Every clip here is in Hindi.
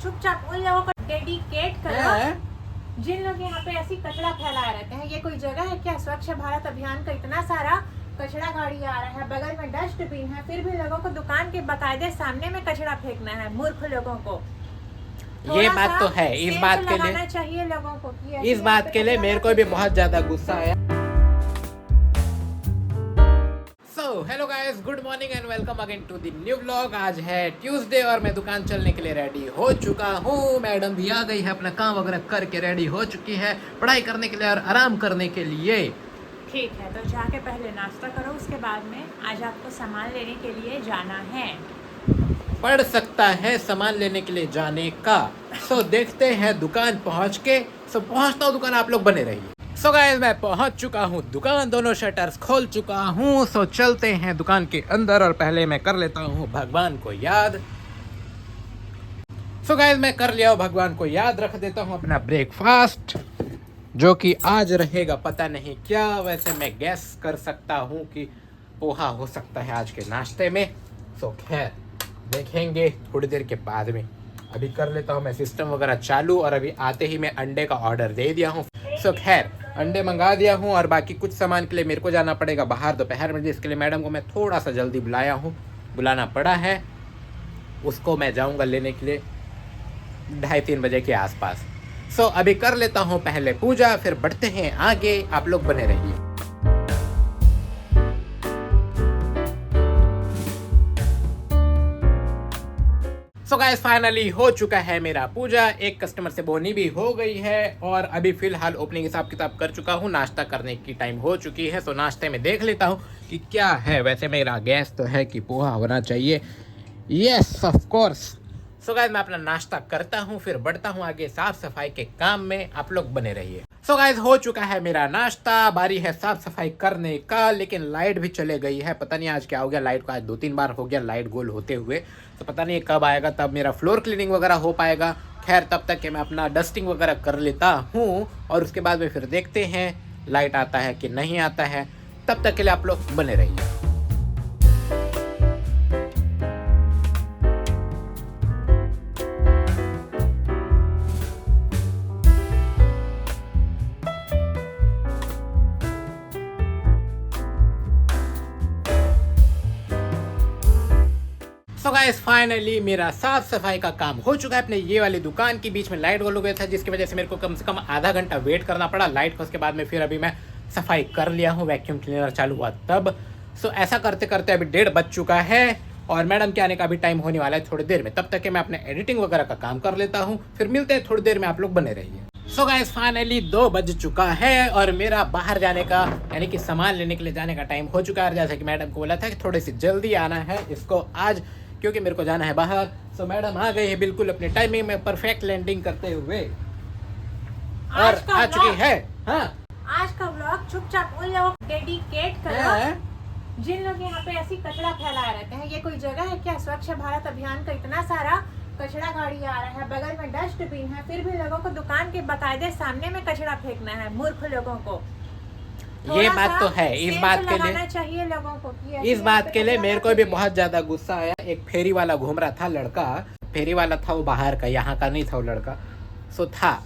चुपचाप उन लोगों को डेडिकेट करो जिन लोग यहाँ पे ऐसी कचरा फैलाए रहते हैं। ये कोई जगह है क्या? स्वच्छ भारत अभियान का इतना सारा कचरा गाड़ी आ रहा है, बगल में डस्टबिन है, फिर भी लोगों को दुकान के बकायदे सामने में कचरा फेंकना है। मूर्ख लोगों को ये बात तो है। इस बात के लिए चाहिए लोगों को कि इस बात के लिए मेरे को भी बहुत ज्यादा गुस्सा आया। Hello guys, good morning and welcome again to the new vlog. आज है ट्यूसडे और मैं दुकान चलने के लिए रेडी हो चुका हूँ। मैडम भी आ गई है, अपना काम वगैरह करके रेडी हो चुकी है पढ़ाई करने के लिए और आराम करने के लिए। ठीक है, तो जाके पहले नाश्ता करो, उसके बाद में आज आपको सामान लेने के लिए जाना है। पड़ सकता है सामान लेने के लिए जाने का। सो देखते हैं दुकान पहुँच के। सो पहुँचता हूँ दुकान, आप लोग बने रहिए। सो गाइस, मैं पहुंच चुका हूं दुकान, दोनों शटर्स खोल चुका हूं। सो चलते हैं दुकान के अंदर और पहले मैं कर लेता हूं भगवान को याद। सो गाइस, मैं कर लिया हूं भगवान को याद, रख देता हूं अपना ब्रेकफास्ट जो कि आज रहेगा पता नहीं क्या। वैसे मैं गैस कर सकता हूं कि पोहा हो सकता है आज के नाश्ते में। सो खैर देखेंगे थोड़ी देर के बाद में। अभी कर लेता हूं मैं सिस्टम वगैरह चालू, और अभी आते ही मैं अंडे का ऑर्डर दे दिया हूं। सो खैर अंडे मंगा दिया हूँ, और बाकी कुछ सामान के लिए मेरे को जाना पड़ेगा बाहर दोपहर में, जिसके लिए मैडम को मैं थोड़ा सा जल्दी बुलाना पड़ा है। उसको मैं जाऊँगा लेने के लिए 2:30-3 बजे के आसपास। सो अभी कर लेता हूँ पहले पूजा, फिर बढ़ते हैं आगे। आप लोग बने रहिए। सो गाइस, फाइनली हो चुका है मेरा पूजा। एक कस्टमर से बोनी भी हो गई है, और अभी फिलहाल ओपनिंग हिसाब किताब कर चुका हूँ। नाश्ता करने की टाइम हो चुकी है। सो नाश्ते में देख लेता हूँ कि क्या है। वैसे मेरा गैस तो है कि पोहा होना चाहिए। Yes of course. So guys, मैं अपना नाश्ता करता हूँ, फिर बढ़ता हूँ आगे साफ सफाई के काम में। आप लोग बने रहिए। सो गाइस, हो चुका है मेरा नाश्ता, बारी है साफ सफाई करने का। लेकिन लाइट भी चले गई है, पता नहीं आज क्या हो गया। लाइट को आज 2-3 बार हो गया लाइट गोल होते हुए। तो पता नहीं कब आएगा, तब मेरा फ्लोर क्लीनिंग वगैरह हो पाएगा। खैर तब तक के मैं अपना डस्टिंग वगैरह कर लेता हूँ, और उसके बाद में फिर देखते हैं लाइट आता है कि नहीं आता है। तब तक के लिए आप लोग बने रहिए। सो गाइस, फाइनली मेरा साफ सफाई का काम हो चुका है। अपने ये वाली दुकान के बीच में लाइट गोल हो गया था, जिसकी वजह से मेरे को कम से कम आधा घंटा वेट करना पड़ा लाइट का। उसके बाद में फिर अभी मैं सफाई कर लिया हूँ, वैक्यूम क्लीनर चालू हुआ तब। सो ऐसा करते करते अभी 1:30 बज चुका है, और मैडम के आने का भी टाइम होने वाला है थोड़ी देर में। तब तक के मैं अपने एडिटिंग वगैरह का काम कर लेता हूँ, फिर मिलते हैं थोड़ी देर में। आप लोग बने रहिए। सो गाइस, फाइनली 2 बज चुका है, और मेरा बाहर जाने का यानी कि सामान लेने के लिए जाने का टाइम हो चुका है। जैसे कि मैडम को बोला था कि थोड़ी सी जल्दी आना है इसको आज, क्योंकि मेरे को जाना है बाहर। सो मैडम आ गई है बिल्कुल अपने टाइमिंग में, परफेक्ट लैंडिंग करते हुए, और आ चुकी है। हाँ, आज का व्लॉग चुपचाप उन लोगों को डेडिकेट करो जिन लोग यहाँ पे ऐसी कचरा फैलाए रहते हैं। ये कोई जगह है क्या? स्वच्छ भारत अभियान का इतना सारा कचरा गाड़ी आ रहा है, बगल में डस्टबिन है, फिर भी लोगों को दुकान के बकायदे सामने में कचरा फेंकना है। मूर्ख लोगों को ये बात तो है। इस बात के लिए चाहिए लोगों को कि इस बात के लिए मेरे को भी बहुत ज्यादा गुस्सा आया। एक फेरी वाला घूम रहा था लड़का, फेरी वाला था वो बाहर का, यहाँ का नहीं था वो लड़का। सो था,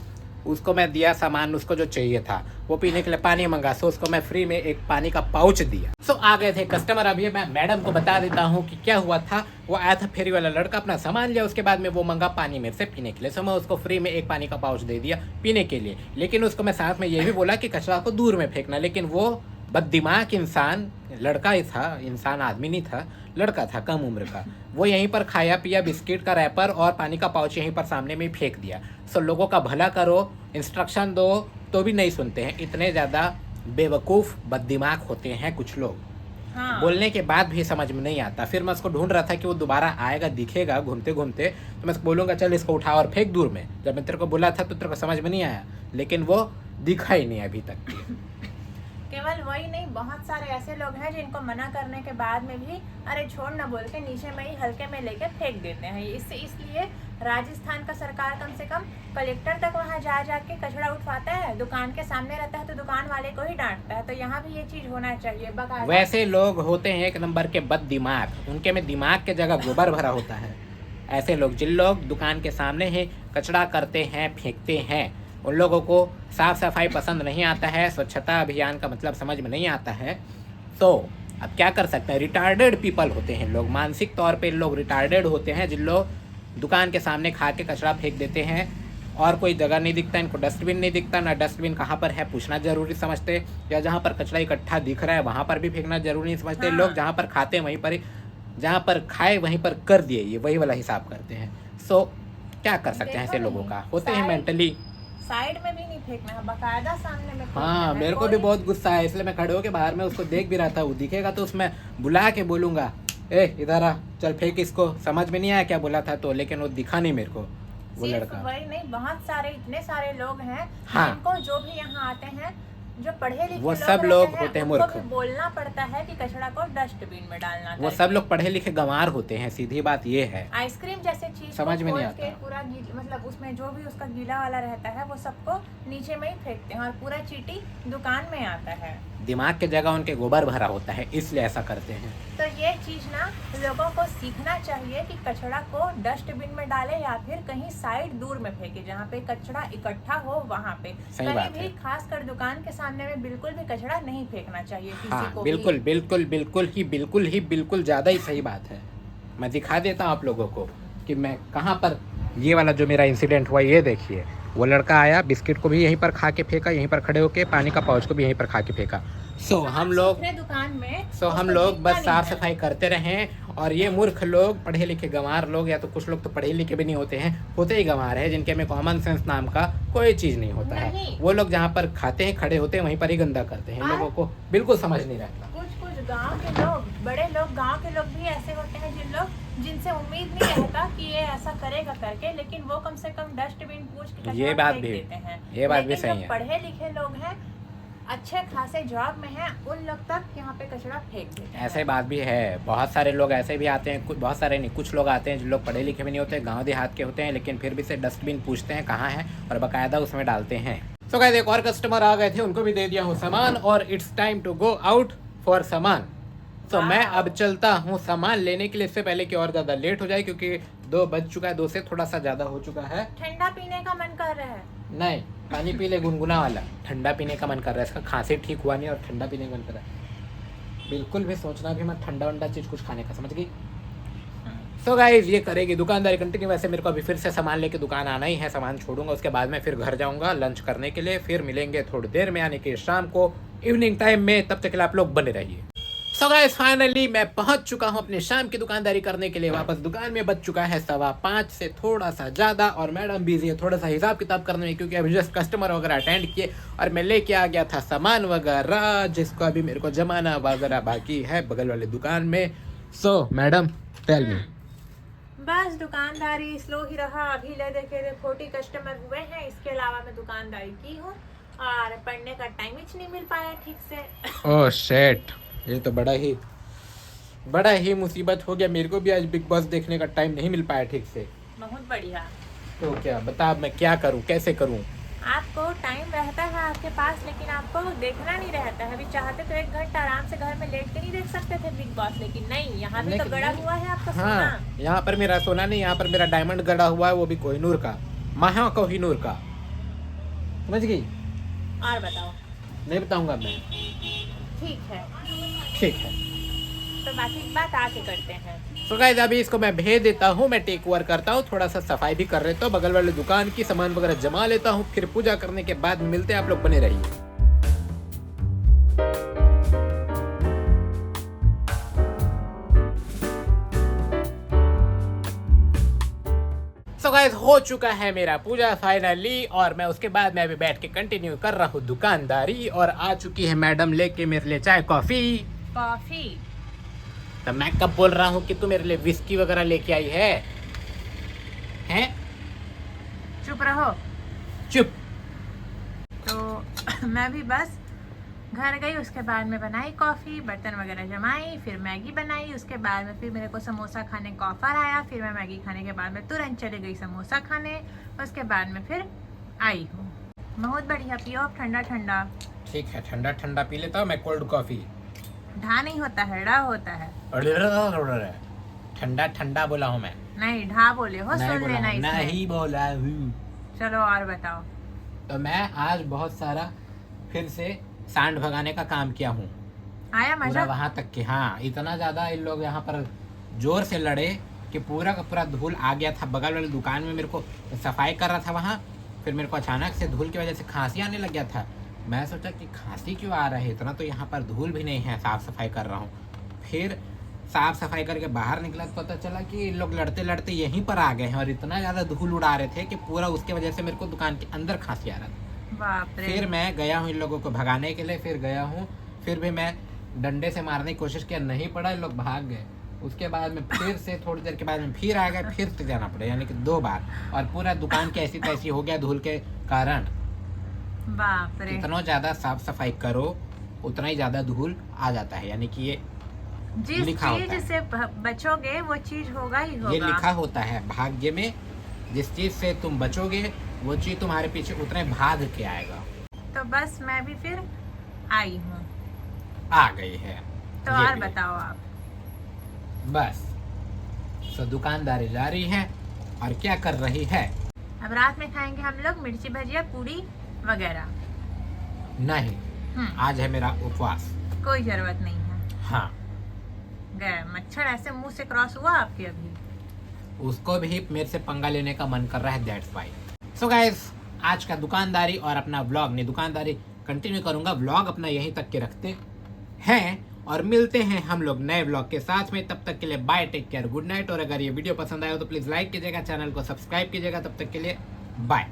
उसको मैं दिया सामान, उसको जो चाहिए था वो पीने के लिए पानी मंगा। सो उसको मैं फ्री में एक पानी का पाउच दिया। सो आ गए थे कस्टमर। अभी मैं मैडम को बता देता हूँ कि क्या हुआ था। वो आया था फेरी वाला लड़का, अपना सामान लिया, उसके बाद में वो मंगा पानी मेरे से पीने के लिए। सो मैं उसको फ्री में एक पानी का पाउच दे दिया पीने के लिए। लेकिन उसको मैं साथ में ये भी बोला कि कचरा को दूर में फेंकना। लेकिन वो बददिमाग इंसान, लड़का ही था, इंसान आदमी नहीं था, लड़का था कम उम्र का। वो यहीं पर खाया पिया, बिस्किट का रैपर और पानी का पाउच यहीं पर सामने में फेंक दिया। सो लोगों का भला करो, इंस्ट्रक्शन दो तो भी नहीं सुनते हैं। इतने ज़्यादा बेवकूफ़ बददिमाग होते हैं कुछ लोग। हाँ। बोलने के बाद भी समझ में नहीं आता। फिर मैं उसको ढूंढ रहा था कि वो दोबारा आएगा, दिखेगा घूमते घूमते, तो मैं उसको बोलूँगा चल इसको उठा और फेंक दूर में। जब मैं तेरे को बोला था तो तेरे को समझ में नहीं आया, लेकिन वो दिखा ही नहीं अभी तक। केवल वही नहीं, बहुत सारे ऐसे लोग हैं जिनको मना करने के बाद में भी अरे छोड़ ना बोल के नीचे में ही हल्के में लेके फेंक देते हैं। इसलिए राजस्थान का सरकार कम से कम कलेक्टर तक वहां जा के कचरा उठवाता है। दुकान के सामने रहता है तो दुकान वाले को ही डांटता है। तो यहाँ भी ये चीज होना चाहिए। वैसे लोग होते हैं एक नंबर के बद दिमाग, उनके में दिमाग के जगह गोबर भरा होता है। ऐसे लोग जिन लोग दुकान के सामने ही कचरा करते हैं, फेंकते हैं, उन लोगों को साफ सफाई पसंद नहीं आता है, स्वच्छता अभियान का मतलब समझ में नहीं आता है। तो अब क्या कर सकते हैं, रिटार्डेड पीपल होते हैं लोग, मानसिक तौर पे लोग रिटार्डेड होते हैं, जिन लोग दुकान के सामने खा के कचरा फेंक देते हैं और कोई जगह नहीं दिखता, इनको डस्टबिन नहीं दिखता, ना डस्टबिन कहाँ पर है पूछना जरूरी समझते, या जहाँ पर कचरा इकट्ठा दिख रहा है वहाँ पर भी फेंकना जरूरी नहीं समझते। हाँ। लोग जहाँ पर खाते हैं वहीं पर ही, जहाँ पर खाए वहीं पर कर दिए, ये वही वाला हिसाब करते हैं। सो क्या कर सकते हैं ऐसे लोगों का, होते हैं मेंटली। साइड में भी नहीं फेंकना है, बाकायदा सामने में फेंकना हाँ, है। मेरे को भी बहुत गुस्सा है, इसलिए मैं खड़े होके बाहर में उसको देख भी रहा था। वो दिखेगा तो उसमें बुला के बोलूंगा, ए इधर आ, चल फेंक इसको। समझ में नहीं आया क्या बोला था तो, लेकिन वो दिखा नहीं मेरे को वो सिर्फ लड़का। वही नहीं, बहुत सारे इतने सारे लोग हैं हाँ। जिनको जो भी यहाँ आते हैं, जो पढ़े लिखे वो सब लोग होते हैं उनको मूर्ख। भी बोलना पड़ता है कि कचरा को डस्टबिन में डालना वो करके। सब लोग पढ़े लिखे गंवार होते हैं, सीधी बात ये है। आइसक्रीम जैसे चीज समझ को में नहीं खोल के आता। पूरा मतलब उसमें जो भी उसका गीला वाला रहता है वो सबको नीचे में ही फेंकते हैं और पूरा चीटी दुकान में आता है। दिमाग के जगह उनके गोबर भरा होता है, इसलिए ऐसा करते हैं। तो ये चीज ना लोगों को सीखना चाहिए कि कचरा को डस्टबिन में डाले या फिर कहीं साइड दूर में फेंके, जहाँ पे कचरा इकट्ठा हो वहाँ पे। सही कहीं बात भी है। खासकर दुकान के सामने में बिल्कुल भी कचरा नहीं फेंकना चाहिए किसी हाँ को बिल्कुल भी। बिल्कुल बिल्कुल ज़्यादा ही सही बात है। मैं दिखा देता हूँ आप लोगों को कि मैं कहाँ पर, ये वाला जो मेरा इंसिडेंट हुआ, ये देखिए। वो लड़का आया, बिस्किट को भी यहीं पर खा के फेंका, यहीं पर खड़े होके, पानी का पाउच को भी यहीं पर खा के फेंका। सो हम लोग दुकान में हम लोग बस साफ सफाई करते रहें, और ये मूर्ख लोग, पढ़े लिखे गंवार लोग, या तो कुछ लोग तो पढ़े लिखे भी नहीं होते हैं, होते ही गंवार है, जिनके में कॉमन सेंस नाम का कोई चीज़ नहीं होता है। वो लोग जहाँ पर खाते हैं, खड़े होते हैं, वहीं पर ही गंदा करते हैं। लोगों को बिल्कुल समझ नहीं रहता। कुछ गांव के लोग, बड़े लोग, गांव के लोग भी ऐसे होते हैं जिनसे उम्मीद नहीं रहता कि ये ऐसा करेगा करके, लेकिन वो कम से कम डस्टबिन पूछ के ये कचरा बात फेंक भी, देते हैं। ये बात भी लेकिन सही जो है। पढ़े लिखे लोग हैं, अच्छे खासे जॉब में हैं, उन लोग तक यहाँ पे कचरा फेंक देते हैं। ऐसे बात भी है, बहुत सारे लोग ऐसे भी आते हैं, कुछ बहुत सारे नहीं, कुछ लोग आते हैं जो लोग पढ़े लिखे भी नहीं होते, गांव देहात के होते हैं, लेकिन फिर भी से डस्टबिन पूछते हैं कहाँ है और बाकायदा उसमें डालते हैं। सो गाइस, एक और कस्टमर आ गए थे, उनको भी दे दिया हूँ सामान, और it's time to go out for सामान। तो मैं अब चलता हूँ सामान लेने के लिए, इससे पहले कि और ज़्यादा लेट हो जाए, क्योंकि 2 बज चुका है, 2 से थोड़ा सा ज़्यादा हो चुका है। ठंडा पीने का मन कर रहा है। नहीं, पानी पी ले गुनगुना वाला। ठंडा पीने का मन कर रहा है, इसका खांसी ठीक हुआ नहीं और ठंडा पीने का मन कर रहा है। बिल्कुल भी सोचना भी मत ठंडा वंडा चीज़ कुछ खाने का, समझ गई। सो गाइस, ये करेगी दुकानदारी कंटिन्यू। वैसे मेरे को अभी फिर से सामान लेके दुकान आना ही है, सामान छोड़ूंगा, उसके बाद में फिर घर जाऊंगा लंच करने के लिए। फिर मिलेंगे थोड़ी देर में, यानी कि शाम को, इवनिंग टाइम में। तब तक के लिए आप लोग बने रहिए। सो गाइस, फाइनली मैं पहुंच चुका हूं अपने शाम की दुकानदारी करने के लिए वापस दुकान में। बज चुका है 5:15 से थोड़ा सा ज़्यादा, और मैडम बिजी है थोड़ा सा हिसाब किताब करने में, क्योंकि अभी जस्ट कस्टमर वगैरह अटेंड किए और मैं लेके आ गया था सामान वगैरह, जिसको अभी मेरे को जमाना वगैरह बाकी है बगल वाले दुकान में। So madam tell me. बस दुकानदारी स्लो ही रहा, अभी ले देखे 40 कस्टमर हुए हैं, इसके अलावा मैं दुकानदारी की हूँ और पढ़ने का टाइम ही नहीं मिल पाया ठीक से। ओह शिट, ये तो बड़ा ही मुसीबत हो गया। मेरे को भी आज बिग बॉस देखने का टाइम नहीं मिल पाया ठीक से। बहुत बढ़िया। तो क्या बता, अब मैं क्या करूं, कैसे करूं? आपको टाइम रहता है आपके पास, लेकिन आपको देखना नहीं रहता है। अभी चाहते तो 1 घंटा आराम से घर में लेट के नहीं देख सकते थे बिग बॉस, लेकिन नहीं, यहाँ भी तो गड़ा हुआ है आपका सोना। हाँ, यहाँ पर मेरा सोना नहीं, यहाँ पर मेरा डायमंड गड़ा हुआ है, वो भी कोहिनूर का, महा कोहिनूर का, समझ गई। और बताओ। नहीं बताऊंगा मैं। ठीक है, तो बाकी की बात आके करते हैं। तो गाइस, अभी इसको मैं भेज देता हूँ, मैं टेक ओवर करता हूँ, थोड़ा सा सफाई भी कर लेता हूँ, बगल वाले दुकान की सामान वगैरह जमा लेता हूँ, फिर पूजा करने के बाद मिलते हैं। आप लोग बने रहिए। सो गाइस, हो चुका है मेरा पूजा फाइनली, और मैं उसके बाद मैं अभी बैठ के कंटिन्यू कर रहा हूँ दुकानदारी। और आ चुकी है मैडम लेके मेरे लिए चाय कॉफी। तो मैं कब बोल रहा हूँ कि तू मेरे लिए विस्की वगैरह लेके आई है? हैं? चुप रहो। चुप। तो मैं भी बस घर गई, उसके बाद में बनाई कॉफ़ी, बर्तन वगैरह जमाई, फिर मैगी बनाई, उसके बाद में फिर मेरे को समोसा खाने का ऑफर आया, फिर मैं मैगी खाने के बाद में तुरंत चली गई समोसा खाने, उसके बाद में फिर आई हूँ। बहुत बढ़िया, पियो अब ठंडा ठंडा। ठीक है, ठंडा ठंडा पी लेता हूँ मैं कोल्ड कॉफी। ढा नहीं होता है, ड़ा होता है। ठंडा ठंडा बोला हूँ मैं, नहीं ढा बोले हो, नहीं सुन बोला लेना हूँ, इसमें। नहीं बोला हूँ। चलो और बताओ। तो मैं आज बहुत सारा फिर से सांड भगाने का काम किया हूँ, आया पूरा मजा? वहां तक कि हाँ, इतना ज्यादा इन लोग यहाँ पर जोर से लड़े कि पूरा का पूरा धूल आ गया था। बगल वाली दुकान में मेरे को सफाई कर रहा था वहाँ, फिर मेरे को अचानक से धूल की वजह से खांसी आने लग गया था। मैं सोचा कि खांसी क्यों आ रहा है, इतना तो यहाँ पर धूल भी नहीं है, साफ सफाई कर रहा हूँ। फिर साफ सफाई करके बाहर निकला तो पता चला कि लोग लड़ते लड़ते यहीं पर आ गए हैं और इतना ज़्यादा धूल उड़ा रहे थे कि पूरा उसके वजह से मेरे को दुकान के अंदर खांसी आ रहा था। बाप रे। फिर मैं गया हूँ इन लोगों को भगाने के लिए, फिर गया हूँ, फिर भी मैं डंडे से मारने की कोशिश किया, नहीं पड़ा, इन लोग भाग गए। उसके बाद में फिर से थोड़ी देर के बाद में फिर आ गए, फिर से जाना पड़ा, यानी कि 2 बार, और पूरा दुकान की ऐसी तैसी हो गया धूल के कारण। बाप रे। जितना ज्यादा साफ सफाई करो उतना ही ज्यादा धूल आ जाता है, यानी कि ये जिस लिखा होता चीज है। से बचोगे वो चीज होगा ही होगा। ये लिखा होता है भाग्य में, जिस चीज से तुम बचोगे वो चीज तुम्हारे पीछे उतने भाग के आएगा। तो बस मैं भी फिर आई हूँ। आ गई है तो ये और भी। बताओ आप। बस तो दुकानदारी जारी है। और क्या कर रही है? अब रात में खाएंगे हम लोग मिर्ची भजिया पूरी वगैरह। नहीं, आज है मेरा उपवास। कोई जरूरत नहीं है। हाँ, गए मच्छर ऐसे मुंह से क्रॉस हुआ आपके अभी? उसको भी मेरे से पंगा लेने का मन कर रहा है, दैट्स व्हाई। सो गाइस, आज का दुकानदारी और अपना व्लॉग, नहीं दुकानदारी कंटिन्यू करूंगा, व्लॉग अपना यहीं तक के रखते हैं और मिलते हैं हम लोग नए व्लॉग के साथ में। तब तक के लिए bye, take care, good night. और अगर ये वीडियो पसंद आया हो तो प्लीज लाइक कीजिएगा, चैनल को सब्सक्राइब कीजिएगा। तब तक के लिए बाय।